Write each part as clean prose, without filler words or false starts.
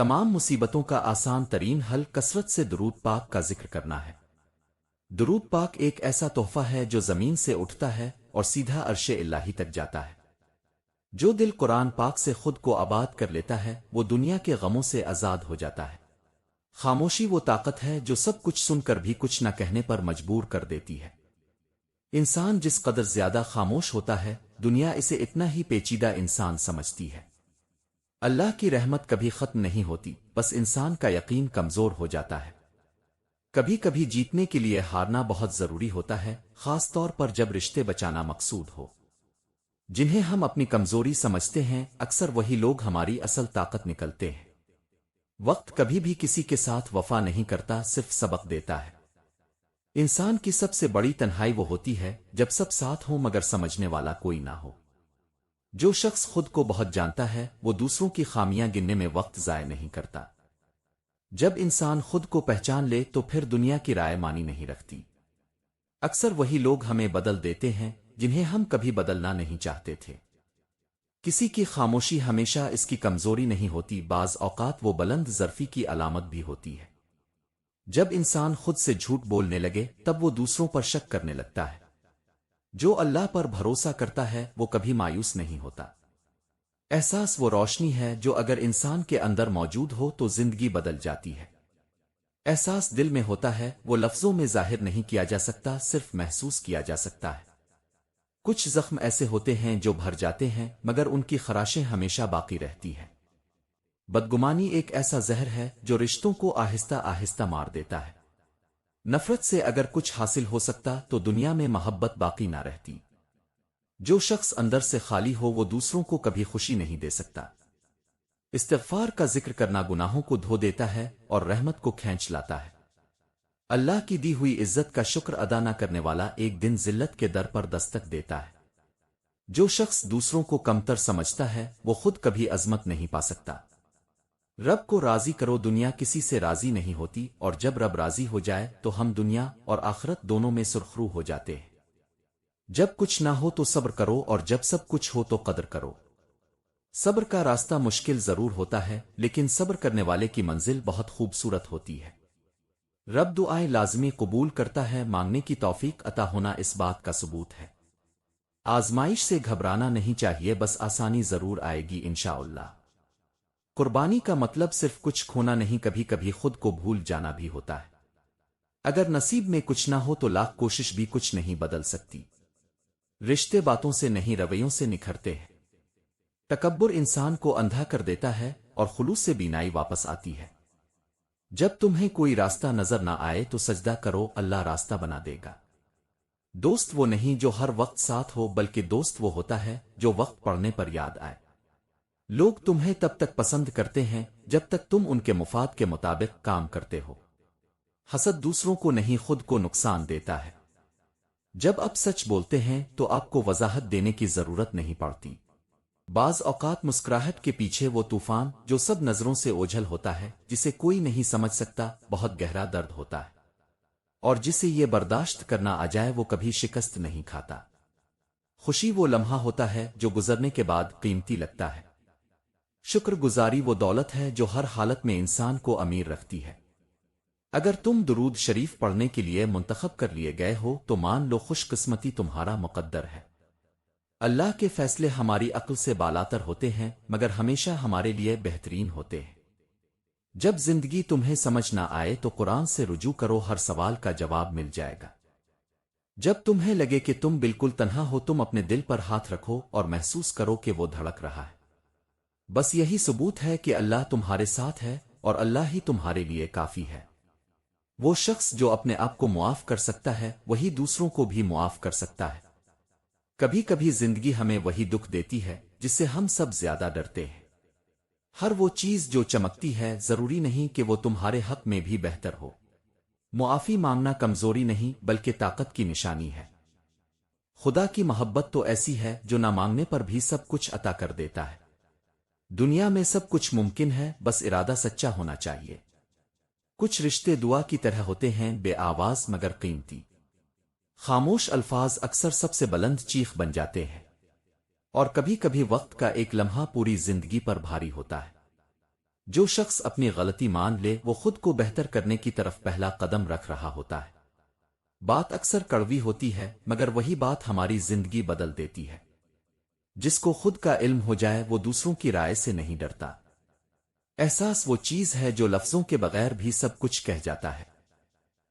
تمام مصیبتوں کا آسان ترین حل کثرت سے درود پاک کا ذکر کرنا ہے۔ درود پاک ایک ایسا تحفہ ہے جو زمین سے اٹھتا ہے اور سیدھا عرش الہی تک جاتا ہے۔ جو دل قرآن پاک سے خود کو آباد کر لیتا ہے وہ دنیا کے غموں سے آزاد ہو جاتا ہے۔ خاموشی وہ طاقت ہے جو سب کچھ سن کر بھی کچھ نہ کہنے پر مجبور کر دیتی ہے۔ انسان جس قدر زیادہ خاموش ہوتا ہے دنیا اسے اتنا ہی پیچیدہ انسان سمجھتی ہے۔ اللہ کی رحمت کبھی ختم نہیں ہوتی، بس انسان کا یقین کمزور ہو جاتا ہے۔ کبھی کبھی جیتنے کے لیے ہارنا بہت ضروری ہوتا ہے، خاص طور پر جب رشتے بچانا مقصود ہو۔ جنہیں ہم اپنی کمزوری سمجھتے ہیں اکثر وہی لوگ ہماری اصل طاقت نکلتے ہیں۔ وقت کبھی بھی کسی کے ساتھ وفا نہیں کرتا، صرف سبق دیتا ہے۔ انسان کی سب سے بڑی تنہائی وہ ہوتی ہے جب سب ساتھ ہوں مگر سمجھنے والا کوئی نہ ہو۔ جو شخص خود کو بہت جانتا ہے وہ دوسروں کی خامیاں گننے میں وقت ضائع نہیں کرتا۔ جب انسان خود کو پہچان لے تو پھر دنیا کی رائے مانی نہیں رکھتی۔ اکثر وہی لوگ ہمیں بدل دیتے ہیں جنہیں ہم کبھی بدلنا نہیں چاہتے تھے۔ کسی کی خاموشی ہمیشہ اس کی کمزوری نہیں ہوتی، بعض اوقات وہ بلند ظرفی کی علامت بھی ہوتی ہے۔ جب انسان خود سے جھوٹ بولنے لگے تب وہ دوسروں پر شک کرنے لگتا ہے۔ جو اللہ پر بھروسہ کرتا ہے وہ کبھی مایوس نہیں ہوتا۔ احساس وہ روشنی ہے جو اگر انسان کے اندر موجود ہو تو زندگی بدل جاتی ہے۔ احساس دل میں ہوتا ہے، وہ لفظوں میں ظاہر نہیں کیا جا سکتا، صرف محسوس کیا جا سکتا ہے۔ کچھ زخم ایسے ہوتے ہیں جو بھر جاتے ہیں مگر ان کی خراشیں ہمیشہ باقی رہتی ہیں۔ بدگمانی ایک ایسا زہر ہے جو رشتوں کو آہستہ آہستہ مار دیتا ہے۔ نفرت سے اگر کچھ حاصل ہو سکتا تو دنیا میں محبت باقی نہ رہتی۔ جو شخص اندر سے خالی ہو وہ دوسروں کو کبھی خوشی نہیں دے سکتا۔ استغفار کا ذکر کرنا گناہوں کو دھو دیتا ہے اور رحمت کو کھینچ لاتا ہے۔ اللہ کی دی ہوئی عزت کا شکر ادا نہ کرنے والا ایک دن ذلت کے در پر دستک دیتا ہے۔ جو شخص دوسروں کو کمتر سمجھتا ہے وہ خود کبھی عظمت نہیں پا سکتا۔ رب کو راضی کرو، دنیا کسی سے راضی نہیں ہوتی، اور جب رب راضی ہو جائے تو ہم دنیا اور آخرت دونوں میں سرخرو ہو جاتے ہیں۔ جب کچھ نہ ہو تو صبر کرو اور جب سب کچھ ہو تو قدر کرو۔ صبر کا راستہ مشکل ضرور ہوتا ہے لیکن صبر کرنے والے کی منزل بہت خوبصورت ہوتی ہے۔ رب دعائیں لازمی قبول کرتا ہے، مانگنے کی توفیق عطا ہونا اس بات کا ثبوت ہے۔ آزمائش سے گھبرانا نہیں چاہیے، بس آسانی ضرور آئے گی انشاءاللہ۔ قربانی کا مطلب صرف کچھ کھونا نہیں، کبھی کبھی خود کو بھول جانا بھی ہوتا ہے۔ اگر نصیب میں کچھ نہ ہو تو لاکھ کوشش بھی کچھ نہیں بدل سکتی۔ رشتے باتوں سے نہیں رویوں سے نکھرتے ہیں۔ تکبر انسان کو اندھا کر دیتا ہے اور خلوص سے بینائی واپس آتی ہے۔ جب تمہیں کوئی راستہ نظر نہ آئے تو سجدہ کرو، اللہ راستہ بنا دے گا۔ دوست وہ نہیں جو ہر وقت ساتھ ہو، بلکہ دوست وہ ہوتا ہے جو وقت پڑنے پر یاد آئے۔ لوگ تمہیں تب تک پسند کرتے ہیں جب تک تم ان کے مفاد کے مطابق کام کرتے ہو۔ حسد دوسروں کو نہیں خود کو نقصان دیتا ہے۔ جب آپ سچ بولتے ہیں تو آپ کو وضاحت دینے کی ضرورت نہیں پڑتی۔ بعض اوقات مسکراہٹ کے پیچھے وہ طوفان جو سب نظروں سے اوجھل ہوتا ہے، جسے کوئی نہیں سمجھ سکتا، بہت گہرا درد ہوتا ہے، اور جسے یہ برداشت کرنا آ جائے وہ کبھی شکست نہیں کھاتا۔ خوشی وہ لمحہ ہوتا ہے جو گزرنے کے بعد قیمتی لگتا ہے۔ شکر گزاری وہ دولت ہے جو ہر حالت میں انسان کو امیر رکھتی ہے۔ اگر تم درود شریف پڑھنے کے لیے منتخب کر لیے گئے ہو تو مان لو خوش قسمتی تمہارا مقدر ہے۔ اللہ کے فیصلے ہماری عقل سے بالاتر ہوتے ہیں مگر ہمیشہ ہمارے لیے بہترین ہوتے ہیں۔ جب زندگی تمہیں سمجھ نہ آئے تو قرآن سے رجوع کرو، ہر سوال کا جواب مل جائے گا۔ جب تمہیں لگے کہ تم بالکل تنہا ہو، تم اپنے دل پر ہاتھ رکھو اور محسوس کرو کہ وہ دھڑک رہا ہے۔ بس یہی ثبوت ہے کہ اللہ تمہارے ساتھ ہے اور اللہ ہی تمہارے لیے کافی ہے۔ وہ شخص جو اپنے آپ کو معاف کر سکتا ہے وہی دوسروں کو بھی معاف کر سکتا ہے۔ کبھی کبھی زندگی ہمیں وہی دکھ دیتی ہے جس سے ہم سب زیادہ ڈرتے ہیں۔ ہر وہ چیز جو چمکتی ہے ضروری نہیں کہ وہ تمہارے حق میں بھی بہتر ہو۔ معافی مانگنا کمزوری نہیں بلکہ طاقت کی نشانی ہے۔ خدا کی محبت تو ایسی ہے جو نہ مانگنے پر بھی سب کچھ عطا کر دیتا ہے۔ دنیا میں سب کچھ ممکن ہے، بس ارادہ سچا ہونا چاہیے۔ کچھ رشتے دعا کی طرح ہوتے ہیں، بے آواز مگر قیمتی۔ خاموش الفاظ اکثر سب سے بلند چیخ بن جاتے ہیں، اور کبھی کبھی وقت کا ایک لمحہ پوری زندگی پر بھاری ہوتا ہے۔ جو شخص اپنی غلطی مان لے وہ خود کو بہتر کرنے کی طرف پہلا قدم رکھ رہا ہوتا ہے۔ بات اکثر کڑوی ہوتی ہے مگر وہی بات ہماری زندگی بدل دیتی ہے۔ جس کو خود کا علم ہو جائے وہ دوسروں کی رائے سے نہیں ڈرتا۔ احساس وہ چیز ہے جو لفظوں کے بغیر بھی سب کچھ کہہ جاتا ہے۔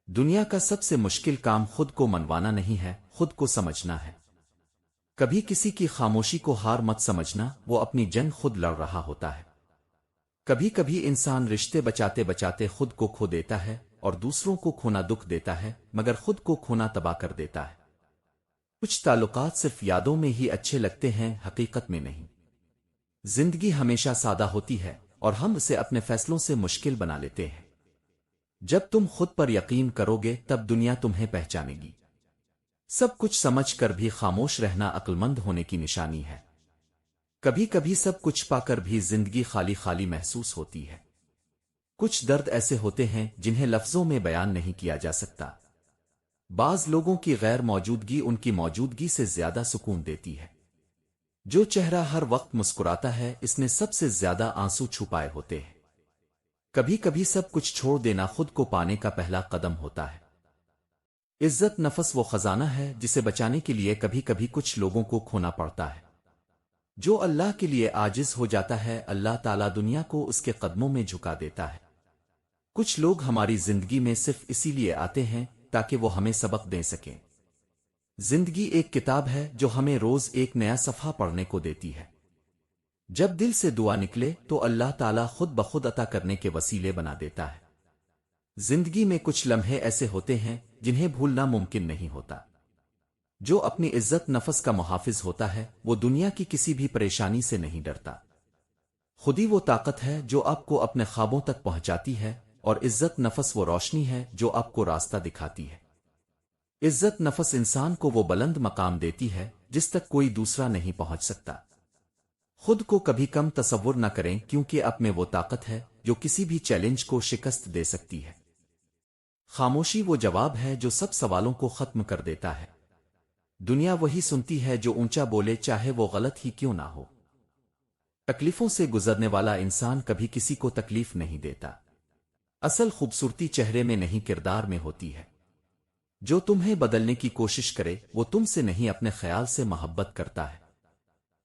دنیا کا سب سے مشکل کام خود کو منوانا نہیں ہے، خود کو سمجھنا ہے۔ کبھی کسی کی خاموشی کو ہار مت سمجھنا، وہ اپنی جنگ خود لڑ رہا ہوتا ہے۔ کبھی کبھی انسان رشتے بچاتے بچاتے خود کو کھو دیتا ہے اور دوسروں کو کھونا دکھ دیتا ہے مگر خود کو کھونا تباہ کر دیتا ہے۔ کچھ تعلقات صرف یادوں میں ہی اچھے لگتے ہیں، حقیقت میں نہیں۔ زندگی ہمیشہ سادہ ہوتی ہے اور ہم اسے اپنے فیصلوں سے مشکل بنا لیتے ہیں۔ جب تم خود پر یقین کرو گے تب دنیا تمہیں پہچانے گی۔ سب کچھ سمجھ کر بھی خاموش رہنا عقل مند ہونے کی نشانی ہے۔ کبھی کبھی سب کچھ پا کر بھی زندگی خالی خالی محسوس ہوتی ہے۔ کچھ درد ایسے ہوتے ہیں جنہیں لفظوں میں بیان نہیں کیا جا سکتا۔ بعض لوگوں کی غیر موجودگی ان کی موجودگی سے زیادہ سکون دیتی ہے۔ جو چہرہ ہر وقت مسکراتا ہے اس نے سب سے زیادہ آنسو چھپائے ہوتے ہیں۔ کبھی کبھی سب کچھ چھوڑ دینا خود کو پانے کا پہلا قدم ہوتا ہے۔ عزت نفس وہ خزانہ ہے جسے بچانے کے لیے کبھی کبھی کچھ لوگوں کو کھونا پڑتا ہے۔ جو اللہ کے لیے عاجز ہو جاتا ہے اللہ تعالیٰ دنیا کو اس کے قدموں میں جھکا دیتا ہے۔ کچھ لوگ ہماری زندگی میں صرف اسی لیے آتے ہیں تاکہ وہ ہمیں سبق دے سکیں۔ زندگی ایک کتاب ہے جو ہمیں روز ایک نیا صفحہ پڑھنے کو دیتی ہے۔ جب دل سے دعا نکلے تو اللہ تعالیٰ خود بخود عطا کرنے کے وسیلے بنا دیتا ہے۔ زندگی میں کچھ لمحے ایسے ہوتے ہیں جنہیں بھولنا ممکن نہیں ہوتا۔ جو اپنی عزت نفس کا محافظ ہوتا ہے وہ دنیا کی کسی بھی پریشانی سے نہیں ڈرتا۔ خودی وہ طاقت ہے جو آپ کو اپنے خوابوں تک پہنچاتی ہے اور عزت نفس وہ روشنی ہے جو آپ کو راستہ دکھاتی ہے۔ عزت نفس انسان کو وہ بلند مقام دیتی ہے جس تک کوئی دوسرا نہیں پہنچ سکتا۔ خود کو کبھی کم تصور نہ کریں کیونکہ آپ میں وہ طاقت ہے جو کسی بھی چیلنج کو شکست دے سکتی ہے۔ خاموشی وہ جواب ہے جو سب سوالوں کو ختم کر دیتا ہے۔ دنیا وہی سنتی ہے جو اونچا بولے چاہے وہ غلط ہی کیوں نہ ہو۔ تکلیفوں سے گزرنے والا انسان کبھی کسی کو تکلیف نہیں دیتا۔ اصل خوبصورتی چہرے میں نہیں کردار میں ہوتی ہے۔ جو تمہیں بدلنے کی کوشش کرے وہ تم سے نہیں اپنے خیال سے محبت کرتا ہے۔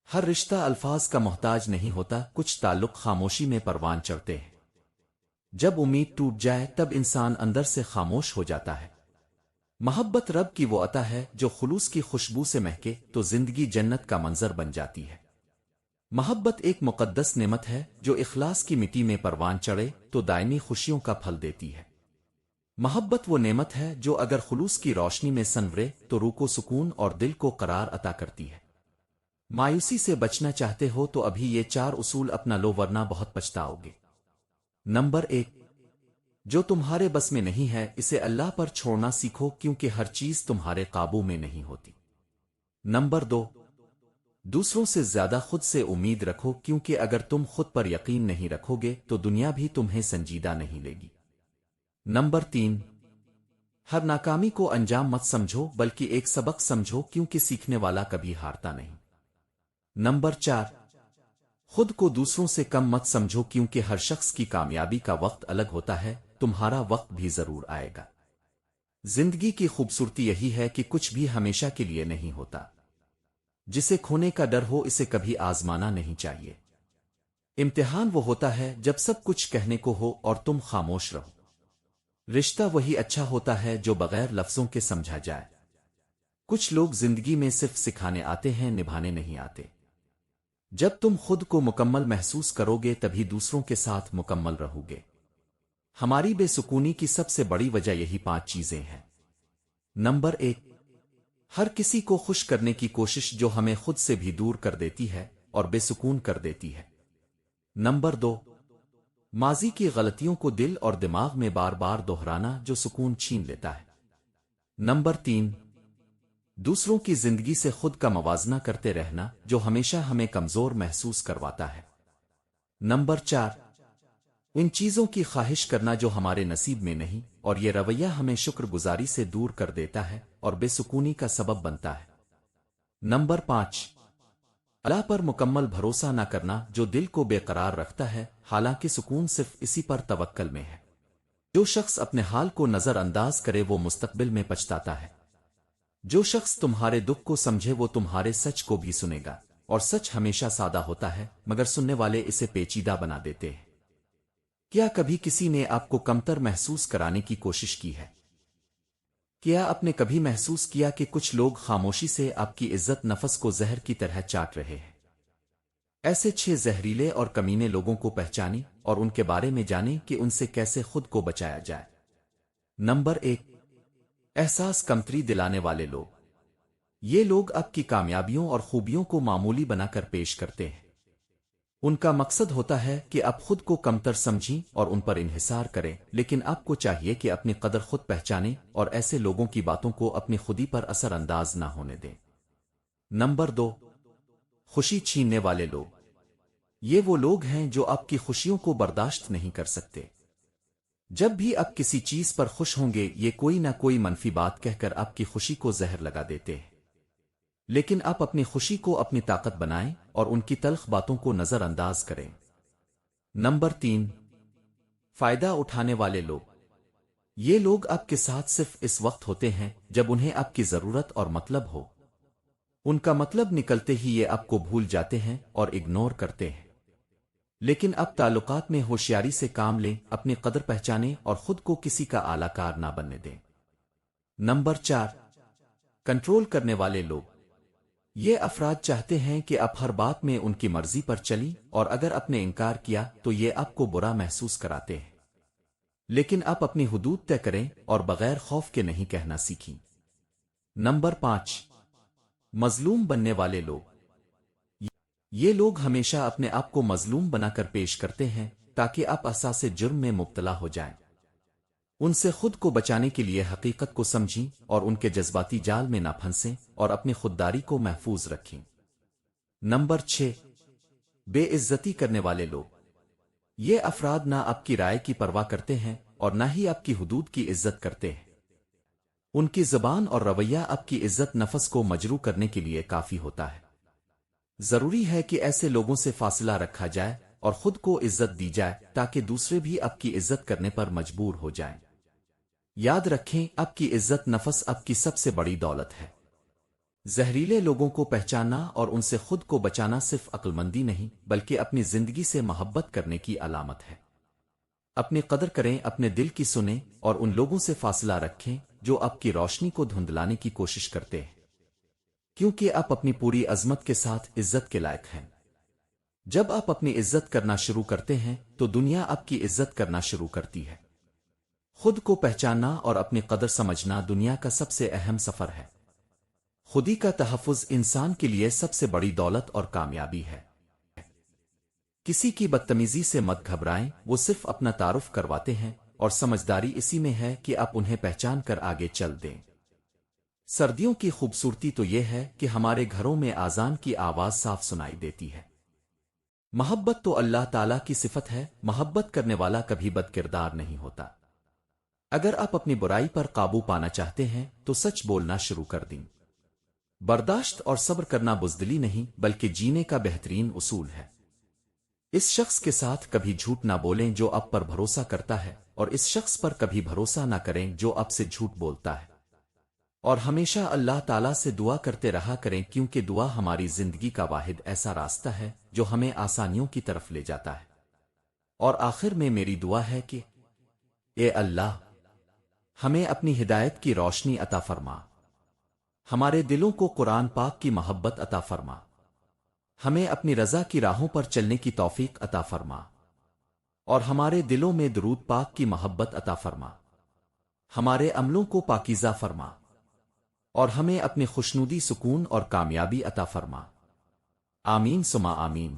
ہر رشتہ الفاظ کا محتاج نہیں ہوتا، کچھ تعلق خاموشی میں پروان چڑھتے ہیں۔ جب امید ٹوٹ جائے تب انسان اندر سے خاموش ہو جاتا ہے۔ محبت رب کی وہ عطا ہے جو خلوص کی خوشبو سے مہکے تو زندگی جنت کا منظر بن جاتی ہے۔ محبت ایک مقدس نعمت ہے جو اخلاص کی مٹی میں پروان چڑھے تو دائمی خوشیوں کا پھل دیتی ہے۔ محبت وہ نعمت ہے جو اگر خلوص کی روشنی میں سنورے تو روح کو سکون اور دل کو قرار عطا کرتی ہے۔ مایوسی سے بچنا چاہتے ہو تو ابھی یہ 4 اصول اپنا لو ورنہ بہت پچھتاؤ گے۔ نمبر 1، جو تمہارے بس میں نہیں ہے اسے اللہ پر چھوڑنا سیکھو کیونکہ ہر چیز تمہارے قابو میں نہیں ہوتی۔ نمبر 2، دوسروں سے زیادہ خود سے امید رکھو کیونکہ اگر تم خود پر یقین نہیں رکھو گے تو دنیا بھی تمہیں سنجیدہ نہیں لے گی۔ نمبر 3، ہر ناکامی کو انجام مت سمجھو بلکہ ایک سبق سمجھو کیونکہ سیکھنے والا کبھی ہارتا نہیں۔ نمبر 4، خود کو دوسروں سے کم مت سمجھو کیونکہ ہر شخص کی کامیابی کا وقت الگ ہوتا ہے، تمہارا وقت بھی ضرور آئے گا۔ زندگی کی خوبصورتی یہی ہے کہ کچھ بھی ہمیشہ کے لیے نہیں ہوتا۔ جسے کھونے کا ڈر ہو اسے کبھی آزمانا نہیں چاہیے۔ امتحان وہ ہوتا ہے جب سب کچھ کہنے کو ہو اور تم خاموش رہو۔ رشتہ وہی اچھا ہوتا ہے جو بغیر لفظوں کے سمجھا جائے۔ کچھ لوگ زندگی میں صرف سکھانے آتے ہیں، نبھانے نہیں آتے۔ جب تم خود کو مکمل محسوس کرو گے تبھی دوسروں کے ساتھ مکمل رہو گے۔ ہماری بے سکونی کی سب سے بڑی وجہ یہی 5 چیزیں ہیں۔ نمبر 1، ہر کسی کو خوش کرنے کی کوشش جو ہمیں خود سے بھی دور کر دیتی ہے اور بے سکون کر دیتی ہے۔ نمبر 2، ماضی کی غلطیوں کو دل اور دماغ میں بار بار دہرانا جو سکون چھین لیتا ہے۔ نمبر 3، دوسروں کی زندگی سے خود کا موازنہ کرتے رہنا جو ہمیشہ ہمیں کمزور محسوس کرواتا ہے۔ نمبر 4، ان چیزوں کی خواہش کرنا جو ہمارے نصیب میں نہیں اور یہ رویہ ہمیں شکر گزاری سے دور کر دیتا ہے اور بے سکونی کا سبب بنتا ہے۔ نمبر 5، اللہ پر مکمل بھروسہ نہ کرنا جو دل کو بے قرار رکھتا ہے، حالانکہ سکون صرف اسی پر توکل میں ہے۔ جو شخص اپنے حال کو نظر انداز کرے وہ مستقبل میں پچھتاتا ہے۔ جو شخص تمہارے دکھ کو سمجھے وہ تمہارے سچ کو بھی سنے گا، اور سچ ہمیشہ سادہ ہوتا ہے مگر سننے والے اسے پیچیدہ بنا دیتے ہیں۔ کیا کبھی کسی نے آپ کو کمتر محسوس کرانے کی کوشش کی ہے؟ کیا آپ نے کبھی محسوس کیا کہ کچھ لوگ خاموشی سے آپ کی عزت نفس کو زہر کی طرح چاٹ رہے ہیں؟ ایسے 6 زہریلے اور کمینے لوگوں کو پہچانی اور ان کے بارے میں جانیں کہ ان سے کیسے خود کو بچایا جائے۔ نمبر 1، احساس کمتری دلانے والے لوگ۔ یہ لوگ آپ کی کامیابیوں اور خوبیوں کو معمولی بنا کر پیش کرتے ہیں۔ ان کا مقصد ہوتا ہے کہ آپ خود کو کمتر سمجھیں اور ان پر انحصار کریں، لیکن آپ کو چاہیے کہ اپنی قدر خود پہچانیں اور ایسے لوگوں کی باتوں کو اپنی خودی پر اثر انداز نہ ہونے دیں۔ نمبر 2، خوشی چھیننے والے لوگ۔ یہ وہ لوگ ہیں جو آپ کی خوشیوں کو برداشت نہیں کر سکتے۔ جب بھی آپ کسی چیز پر خوش ہوں گے یہ کوئی نہ کوئی منفی بات کہہ کر آپ کی خوشی کو زہر لگا دیتے ہیں۔ لیکن آپ اپنی خوشی کو اپنی طاقت بنائیں اور ان کی تلخ باتوں کو نظر انداز کریں۔ نمبر 3، فائدہ اٹھانے والے لوگ۔ یہ لوگ آپ کے ساتھ صرف اس وقت ہوتے ہیں جب انہیں آپ کی ضرورت اور مطلب ہو۔ ان کا مطلب نکلتے ہی یہ آپ کو بھول جاتے ہیں اور اگنور کرتے ہیں۔ لیکن اب تعلقات میں ہوشیاری سے کام لیں، اپنی قدر پہچانیں اور خود کو کسی کا اعلی کار نہ بننے دیں۔ نمبر 4، کنٹرول کرنے والے لوگ۔ یہ افراد چاہتے ہیں کہ آپ ہر بات میں ان کی مرضی پر چلیں اور اگر آپ نے انکار کیا تو یہ آپ کو برا محسوس کراتے ہیں۔ لیکن آپ اپنی حدود طے کریں اور بغیر خوف کے نہیں کہنا سیکھیں۔ نمبر 5، مظلوم بننے والے لوگ۔ یہ لوگ ہمیشہ اپنے آپ کو مظلوم بنا کر پیش کرتے ہیں تاکہ آپ احساس جرم میں مبتلا ہو جائیں۔ ان سے خود کو بچانے کے لیے حقیقت کو سمجھیں اور ان کے جذباتی جال میں نہ پھنسیں اور اپنی خودداری کو محفوظ رکھیں۔ نمبر 6، بے عزتی کرنے والے لوگ۔ یہ افراد نہ آپ کی رائے کی پرواہ کرتے ہیں اور نہ ہی آپ کی حدود کی عزت کرتے ہیں۔ ان کی زبان اور رویہ آپ کی عزت نفس کو مجروح کرنے کے لیے کافی ہوتا ہے۔ ضروری ہے کہ ایسے لوگوں سے فاصلہ رکھا جائے اور خود کو عزت دی جائے تاکہ دوسرے بھی آپ کی عزت کرنے پر مجبور ہو جائیں۔ یاد رکھیں آپ کی عزت نفس آپ کی سب سے بڑی دولت ہے۔ زہریلے لوگوں کو پہچاننا اور ان سے خود کو بچانا صرف عقل مندی نہیں بلکہ اپنی زندگی سے محبت کرنے کی علامت ہے۔ اپنی قدر کریں، اپنے دل کی سنیں اور ان لوگوں سے فاصلہ رکھیں جو آپ کی روشنی کو دھندلانے کی کوشش کرتے ہیں، کیونکہ آپ اپنی پوری عظمت کے ساتھ عزت کے لائق ہیں۔ جب آپ اپنی عزت کرنا شروع کرتے ہیں تو دنیا آپ کی عزت کرنا شروع کرتی ہے۔ خود کو پہچاننا اور اپنی قدر سمجھنا دنیا کا سب سے اہم سفر ہے۔ خودی کا تحفظ انسان کے لیے سب سے بڑی دولت اور کامیابی ہے۔ کسی کی بدتمیزی سے مت گھبرائیں، وہ صرف اپنا تعارف کرواتے ہیں اور سمجھداری اسی میں ہے کہ آپ انہیں پہچان کر آگے چل دیں۔ سردیوں کی خوبصورتی تو یہ ہے کہ ہمارے گھروں میں اذان کی آواز صاف سنائی دیتی ہے۔ محبت تو اللہ تعالیٰ کی صفت ہے، محبت کرنے والا کبھی بد کردار نہیں ہوتا۔ اگر آپ اپنی برائی پر قابو پانا چاہتے ہیں تو سچ بولنا شروع کر دیں۔ برداشت اور صبر کرنا بزدلی نہیں بلکہ جینے کا بہترین اصول ہے۔ اس شخص کے ساتھ کبھی جھوٹ نہ بولیں جو آپ پر بھروسہ کرتا ہے، اور اس شخص پر کبھی بھروسہ نہ کریں جو آپ سے جھوٹ بولتا ہے۔ اور ہمیشہ اللہ تعالیٰ سے دعا کرتے رہا کریں کیونکہ دعا ہماری زندگی کا واحد ایسا راستہ ہے جو ہمیں آسانیوں کی طرف لے جاتا ہے۔ اور آخر میں میری دعا ہے کہ اے اللہ، ہمیں اپنی ہدایت کی روشنی عطا فرما، ہمارے دلوں کو قرآن پاک کی محبت عطا فرما، ہمیں اپنی رضا کی راہوں پر چلنے کی توفیق عطا فرما، اور ہمارے دلوں میں درود پاک کی محبت عطا فرما، ہمارے عملوں کو پاکیزہ فرما، اور ہمیں اپنی خوشنودی، سکون اور کامیابی عطا فرما۔ آمین ثم آمین۔